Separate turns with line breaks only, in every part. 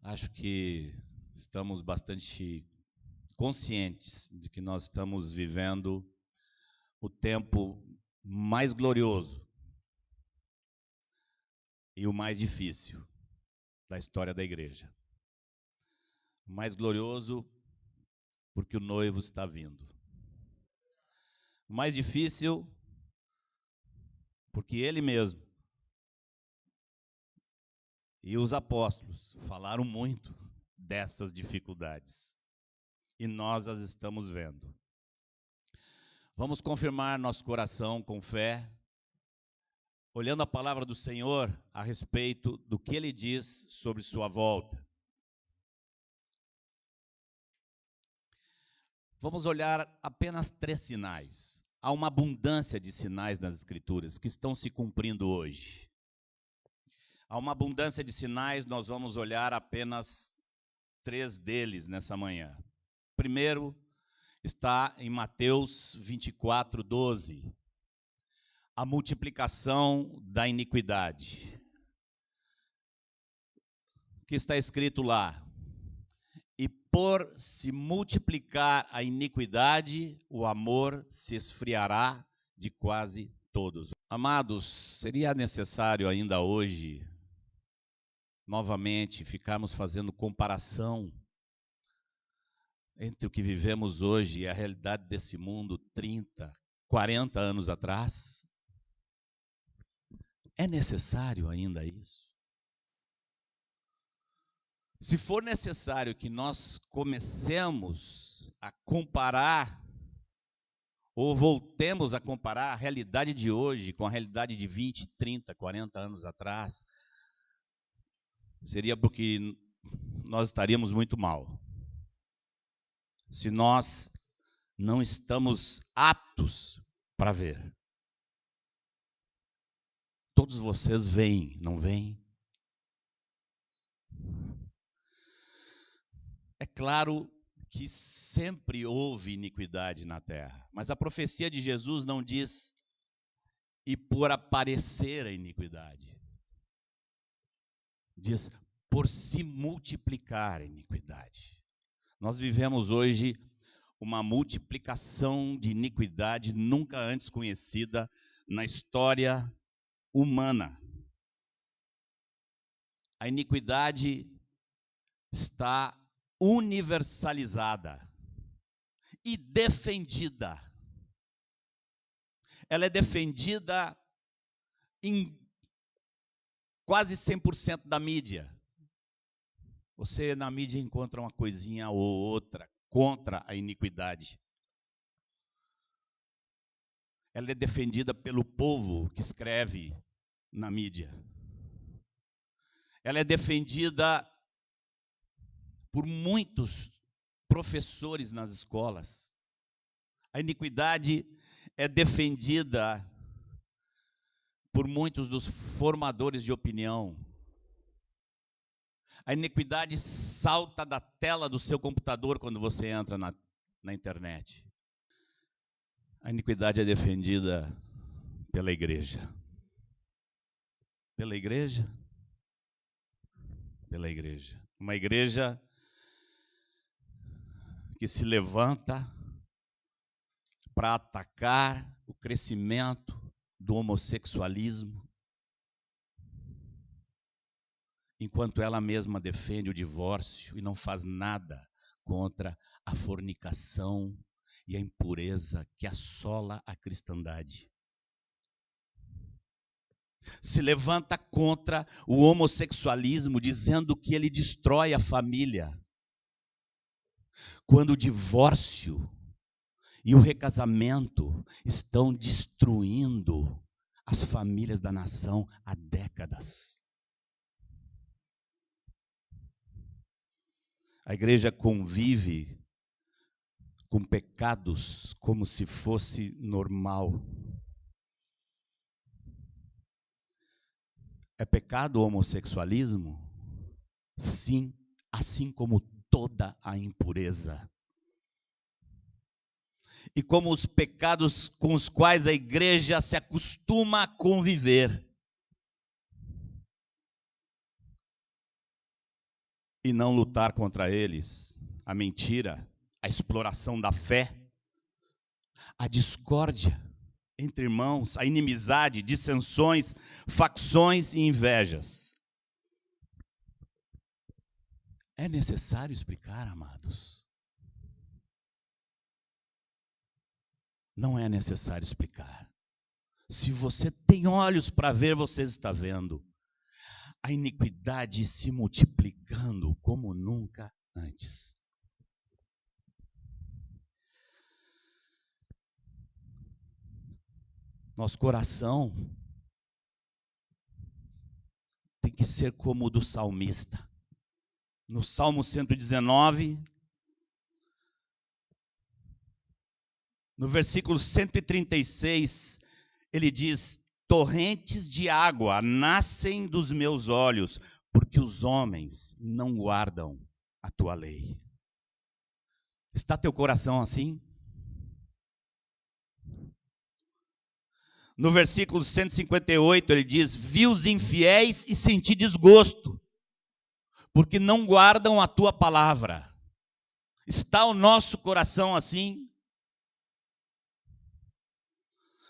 Acho que estamos bastante conscientes de que nós estamos vivendo o tempo mais glorioso e o mais difícil da história da igreja. O mais glorioso porque o noivo está vindo. O mais difícil porque ele mesmo e os apóstolos falaram muito dessas dificuldades. E nós as estamos vendo. Vamos confirmar nosso coração com fé, olhando a palavra do Senhor a respeito do que ele diz sobre sua volta. Vamos olhar apenas 3 sinais. Há uma abundância de sinais nas Escrituras que estão se cumprindo hoje. Há uma abundância de sinais, nós vamos olhar apenas 3 deles nessa manhã. Primeiro está em Mateus 24, 12. A multiplicação da iniquidade. O que está escrito lá? E por se multiplicar a iniquidade, o amor se esfriará de quase todos. Amados, seria necessário ainda hoje, novamente, ficarmos fazendo comparação entre o que vivemos hoje e a realidade desse mundo 30, 40 anos atrás? É necessário ainda isso? Se for necessário que nós comecemos a comparar, ou voltemos a comparar a realidade de hoje com a realidade de 20, 30, 40 anos atrás, seria porque nós estaríamos muito mal. Se nós não estamos aptos para ver. Todos vocês veem, não veem? É claro que sempre houve iniquidade na terra, mas a profecia de Jesus não diz e por aparecer a iniquidade. Diz por se multiplicar a iniquidade. Nós vivemos hoje uma multiplicação de iniquidade nunca antes conhecida na história humana. A iniquidade está universalizada e defendida. Ela é defendida em quase 100% da mídia. Você na mídia encontra uma coisinha ou outra contra a iniquidade. Ela é defendida pelo povo que escreve na mídia. Ela é defendida por muitos professores nas escolas. A iniquidade é defendida por muitos dos formadores de opinião. A iniquidade salta da tela do seu computador quando você entra na internet. A iniquidade é defendida pela igreja. Pela igreja? Pela igreja. Uma igreja que se levanta para atacar o crescimento do homossexualismo, enquanto ela mesma defende o divórcio e não faz nada contra a fornicação e a impureza que assola a cristandade. Se levanta contra o homossexualismo, dizendo que ele destrói a família, quando o divórcio e o recasamento estão destruindo as famílias da nação há décadas. A igreja convive com pecados como se fosse normal. É pecado o homossexualismo? Sim, assim como toda a impureza. E como os pecados com os quais a igreja se acostuma a conviver. e não lutar contra eles, a mentira, a exploração da fé, a discórdia entre irmãos, a inimizade, dissensões, facções e invejas. É necessário explicar, amados? Não é necessário explicar. Se você tem olhos para ver, você está vendo a iniquidade se multiplicando como nunca antes. Nosso coração tem que ser como o do salmista. No Salmo 119, no versículo 136, ele diz: torrentes de água nascem dos meus olhos, porque os homens não guardam a tua lei. Está teu coração assim? No versículo 158, ele diz: vi os infiéis e senti desgosto, porque não guardam a tua palavra. Está o nosso coração assim?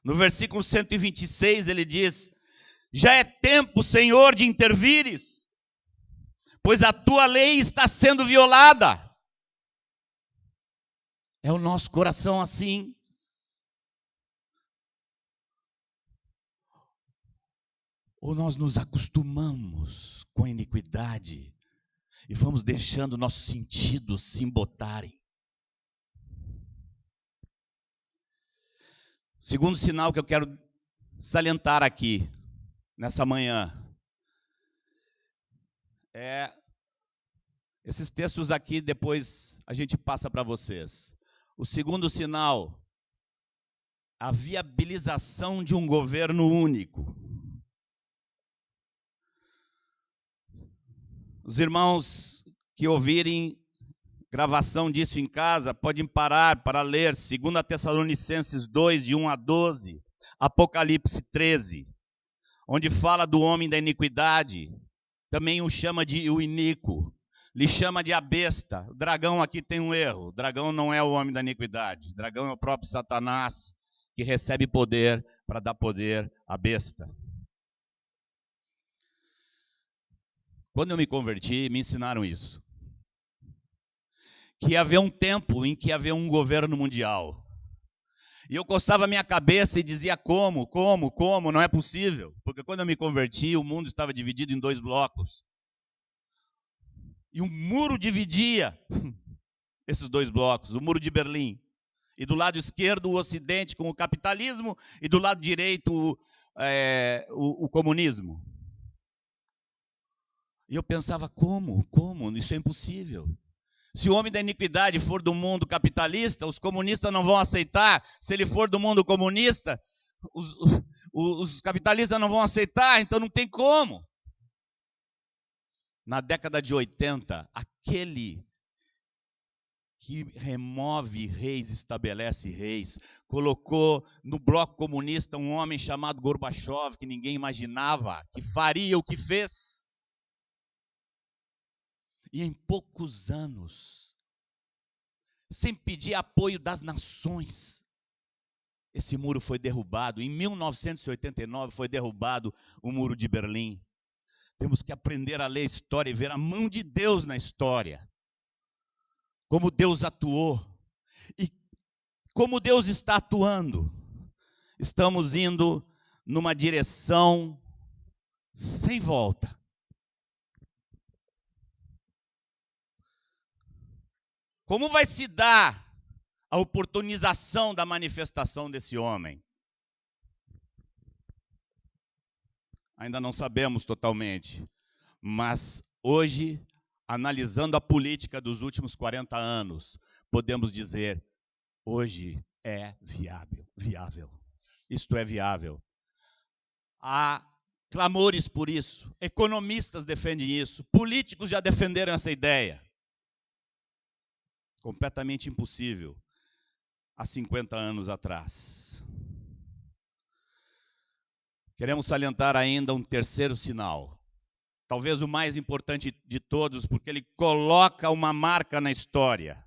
No versículo 126, ele diz: já é tempo, Senhor, de intervires, pois a tua lei está sendo violada. É o nosso coração assim? Ou nós nos acostumamos com a iniquidade e vamos deixando nossos sentidos se embotarem? Segundo sinal que eu quero salientar aqui, nessa manhã, esses textos aqui, depois a gente passa para vocês. O segundo sinal, a viabilização de um governo único. Os irmãos que ouvirem gravação disso em casa, podem parar para ler 2 Tessalonicenses 2, de 1 a 12, Apocalipse 13, onde fala do homem da iniquidade, também o chama de o iníquo, lhe chama de a besta. O dragão aqui tem um erro, o dragão não é o homem da iniquidade, o dragão é o próprio Satanás, que recebe poder para dar poder à besta. Quando eu me converti, me ensinaram isso. Que ia haver um tempo em que ia haver um governo mundial. E eu coçava a minha cabeça e dizia como, não é possível. Porque quando eu me converti, o mundo estava dividido em 2 blocos. E um muro dividia esses 2 blocos, o muro de Berlim. E do lado esquerdo o Ocidente com o capitalismo e do lado direito o comunismo. E eu pensava, como? Isso é impossível. Se o homem da iniquidade for do mundo capitalista, os comunistas não vão aceitar. Se ele for do mundo comunista, os capitalistas não vão aceitar, então não tem como. Na década de 80, aquele que remove reis, estabelece reis, colocou no bloco comunista um homem chamado Gorbachev, que ninguém imaginava que faria o que fez. E em poucos anos, sem pedir apoio das nações, esse muro foi derrubado. Em 1989 foi derrubado o muro de Berlim. Temos que aprender a ler a história e ver a mão de Deus na história. Como Deus atuou. E como Deus está atuando. Estamos indo numa direção sem volta. Como vai se dar a oportunização da manifestação desse homem? Ainda não sabemos totalmente, mas hoje, analisando a política dos últimos 40 anos, podemos dizer, hoje é viável. Isto é viável. Há clamores por isso, economistas defendem isso, políticos já defenderam essa ideia. Completamente impossível há 50 anos atrás. Queremos salientar ainda um terceiro sinal. talvez o mais importante de todos, porque ele coloca uma marca na história.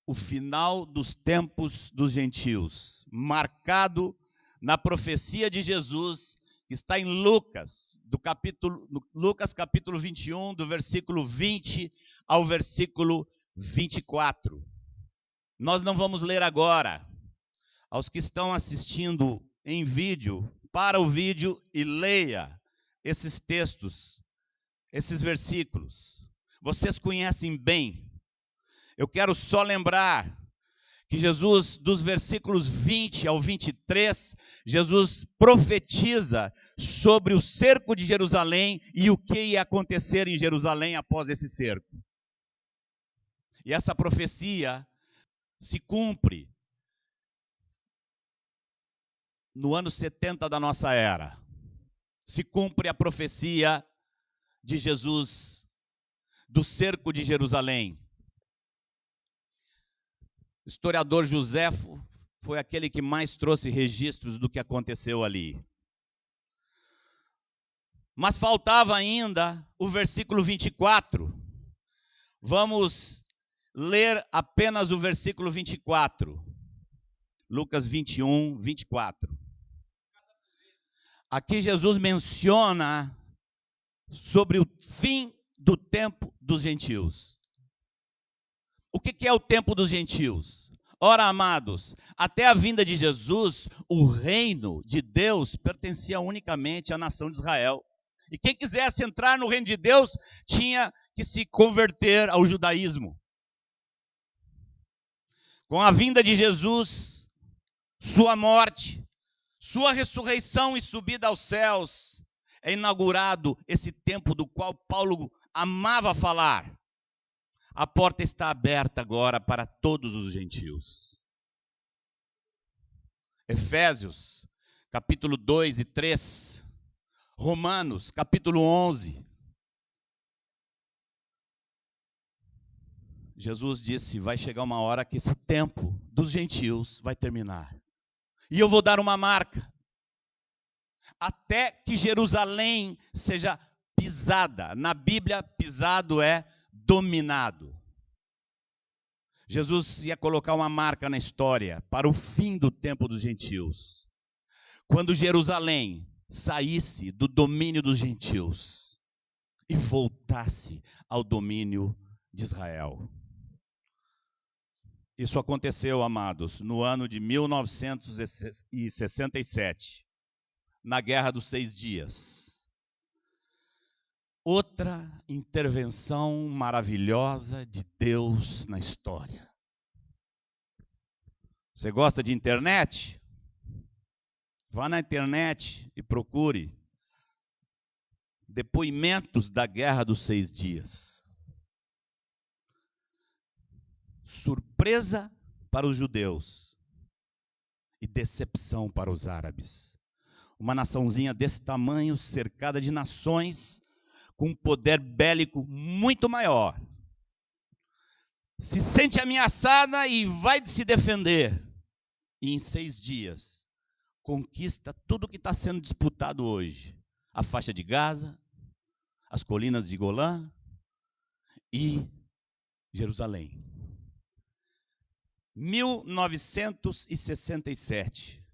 O final dos tempos dos gentios, marcado na profecia de Jesus, que está em Lucas, Lucas capítulo 21, do versículo 20 ao versículo 24. Nós não vamos ler agora. Aos que estão assistindo em vídeo, para o vídeo e leia esses textos, esses versículos. Vocês conhecem bem. Eu quero só lembrar que Jesus, dos versículos 20 ao 23, Jesus profetiza sobre o cerco de Jerusalém e o que ia acontecer em Jerusalém após esse cerco. E essa profecia se cumpre no ano 70 da nossa era. Se cumpre a profecia de Jesus do cerco de Jerusalém. O historiador Joséfo foi aquele que mais trouxe registros do que aconteceu ali. Mas faltava ainda o versículo 24. Vamos ler apenas o versículo 24. Lucas 21, 24. Aqui Jesus menciona sobre o fim do tempo dos gentios. O que é o tempo dos gentios? Ora, amados, até a vinda de Jesus, o reino de Deus pertencia unicamente à nação de Israel. E quem quisesse entrar no reino de Deus tinha que se converter ao judaísmo. Com a vinda de Jesus, sua morte, sua ressurreição e subida aos céus, é inaugurado esse tempo do qual Paulo amava falar. A porta está aberta agora para todos os gentios. Efésios, capítulo 2 e 3. Romanos, capítulo 11. Jesus disse, vai chegar uma hora que esse tempo dos gentios vai terminar. E eu vou dar uma marca. Até que Jerusalém seja pisada. Na Bíblia, pisado é dominado. Jesus ia colocar uma marca na história para o fim do tempo dos gentios. Quando Jerusalém saísse do domínio dos gentios e voltasse ao domínio de Israel. Isso aconteceu, amados, no ano de 1967, na Guerra dos 6 Dias. Outra intervenção maravilhosa de Deus na história. Você gosta de internet? Vá na internet e procure depoimentos da Guerra dos 6 Dias. Surpresa para os judeus e decepção para os árabes. Uma naçãozinha desse tamanho, cercada de nações com um poder bélico muito maior, se sente ameaçada e vai se defender. E em 6 dias, conquista tudo que está sendo disputado hoje. A faixa de Gaza, as colinas de Golã e Jerusalém. 1967.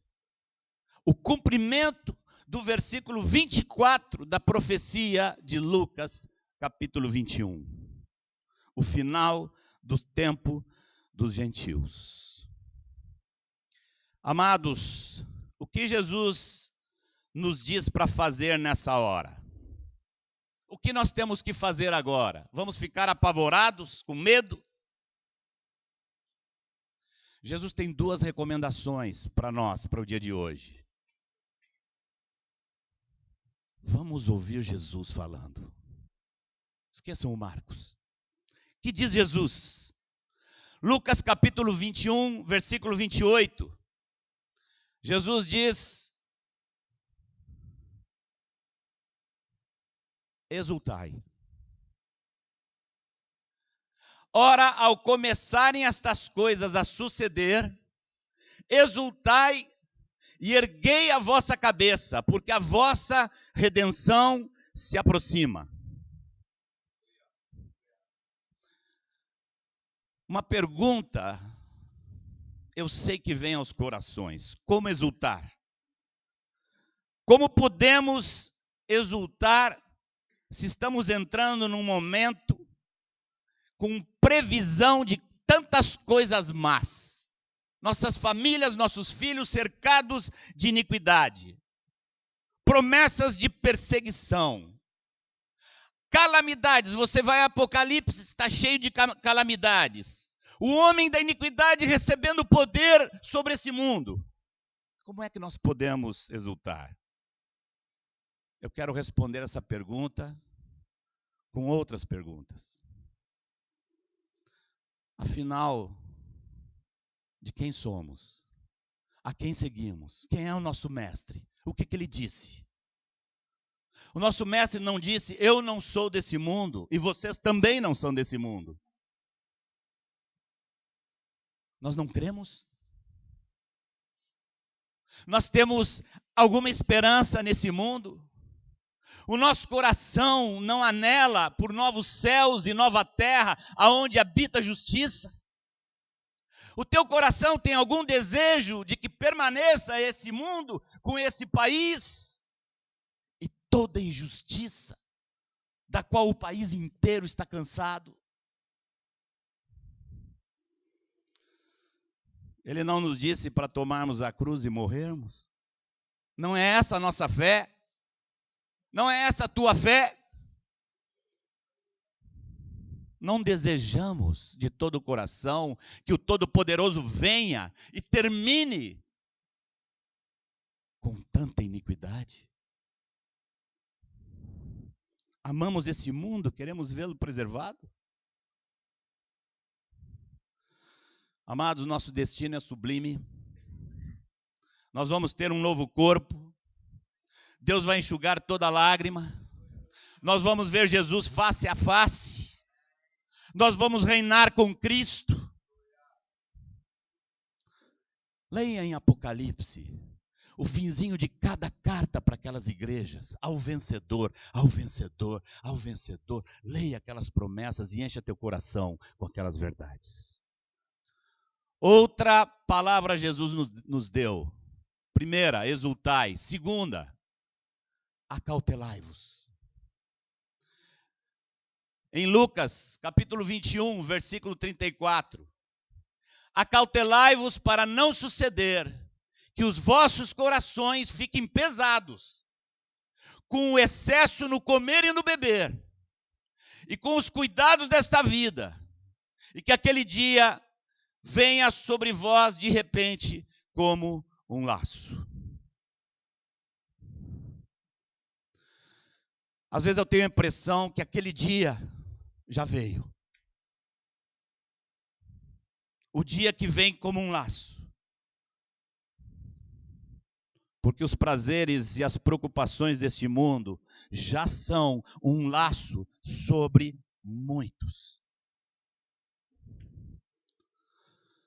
O cumprimento do versículo 24 da profecia de Lucas, capítulo 21. O final do tempo dos gentios. Amados, o que Jesus nos diz para fazer nessa hora? O que nós temos que fazer agora? Vamos ficar apavorados, com medo? Jesus tem 2 recomendações para nós, para o dia de hoje. Vamos ouvir Jesus falando. Esqueçam o Marcos. Que diz Jesus? Lucas capítulo 21, versículo 28. Jesus diz: exultai. Ora, ao começarem estas coisas a suceder, exultai e erguei a vossa cabeça, porque a vossa redenção se aproxima. Uma pergunta, eu sei que vem aos corações: como exultar? Como podemos exultar se estamos entrando num momento com previsão de tantas coisas más? Nossas famílias, nossos filhos cercados de iniquidade, promessas de perseguição, calamidades. Você vai a Apocalipse, está cheio de calamidades. O homem da iniquidade recebendo poder sobre esse mundo. Como é que nós podemos exultar? Eu quero responder essa pergunta com outras perguntas. Afinal, de quem somos? A quem seguimos? Quem é o nosso mestre? O que ele disse? O nosso mestre não disse: eu não sou desse mundo e vocês também não são desse mundo. Nós não cremos? Nós temos alguma esperança nesse mundo? O nosso coração não anela por novos céus e nova terra, aonde habita a justiça? O teu coração tem algum desejo de que permaneça esse mundo com esse país e toda injustiça da qual o país inteiro está cansado? Ele não nos disse para tomarmos a cruz e morrermos? Não é essa a nossa fé? Não é essa a tua fé? Não desejamos de todo o coração que o Todo-Poderoso venha e termine com tanta iniquidade? Amamos esse mundo, queremos vê-lo preservado? Amados, nosso destino é sublime. Nós vamos ter um novo corpo. Deus vai enxugar toda lágrima. Nós vamos ver Jesus face a face. Nós vamos reinar com Cristo. Leia em Apocalipse o finzinho de cada carta para aquelas igrejas. Ao vencedor, ao vencedor, ao vencedor. Leia aquelas promessas e encha teu coração com aquelas verdades. Outra palavra Jesus nos deu. Primeira, exultai. Segunda, acautelai-vos. Em Lucas, capítulo 21, versículo 34. Acautelai-vos para não suceder que os vossos corações fiquem pesados, com o excesso no comer e no beber, e com os cuidados desta vida, e que aquele dia venha sobre vós de repente como um laço. Às vezes eu tenho a impressão que aquele dia já veio. O dia que vem como um laço. Porque os prazeres e as preocupações deste mundo já são um laço sobre muitos.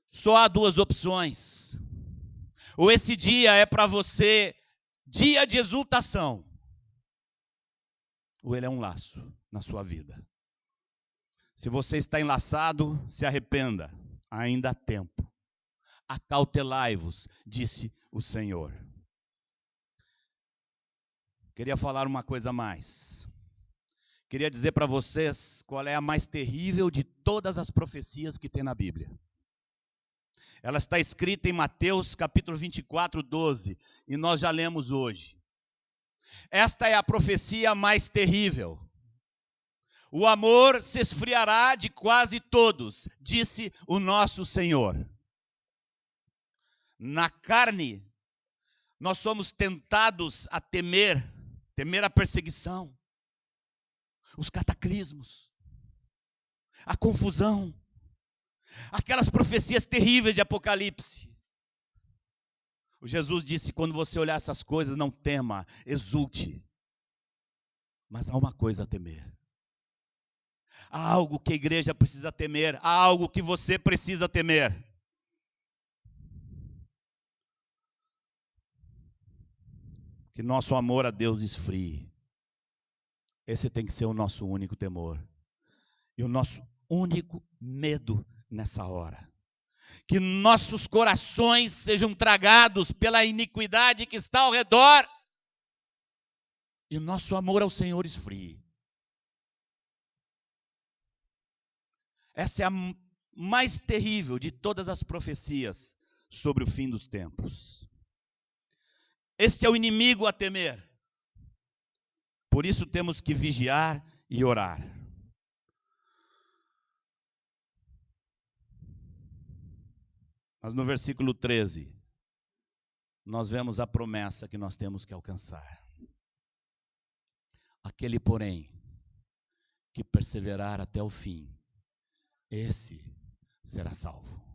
Só há duas opções. Ou esse dia é para você dia de exultação, ou ele é um laço na sua vida. Se você está enlaçado, se arrependa, ainda há tempo. Acautelai-vos, disse o Senhor. Queria falar uma coisa a mais. Queria dizer para vocês qual é a mais terrível de todas as profecias que tem na Bíblia. Ela está escrita em Mateus capítulo 24, 12, e nós já lemos hoje. Esta é a profecia mais terrível. O amor se esfriará de quase todos, disse o nosso Senhor. Na carne, nós somos tentados a temer a perseguição, os cataclismos, a confusão, aquelas profecias terríveis de Apocalipse. O Jesus disse: quando você olhar essas coisas, não tema, exulte. Mas há uma coisa a temer. Há algo que a igreja precisa temer. Há algo que você precisa temer. que nosso amor a Deus esfrie. Esse tem que ser o nosso único temor. E o nosso único medo nessa hora. Que nossos corações sejam tragados pela iniquidade que está ao redor. E o nosso amor ao Senhor esfrie. Essa é a mais terrível de todas as profecias sobre o fim dos tempos. Este é o inimigo a temer. Por isso temos que vigiar e orar. Mas no versículo 13, nós vemos a promessa que nós temos que alcançar. Aquele, porém, que perseverar até o fim, esse será salvo.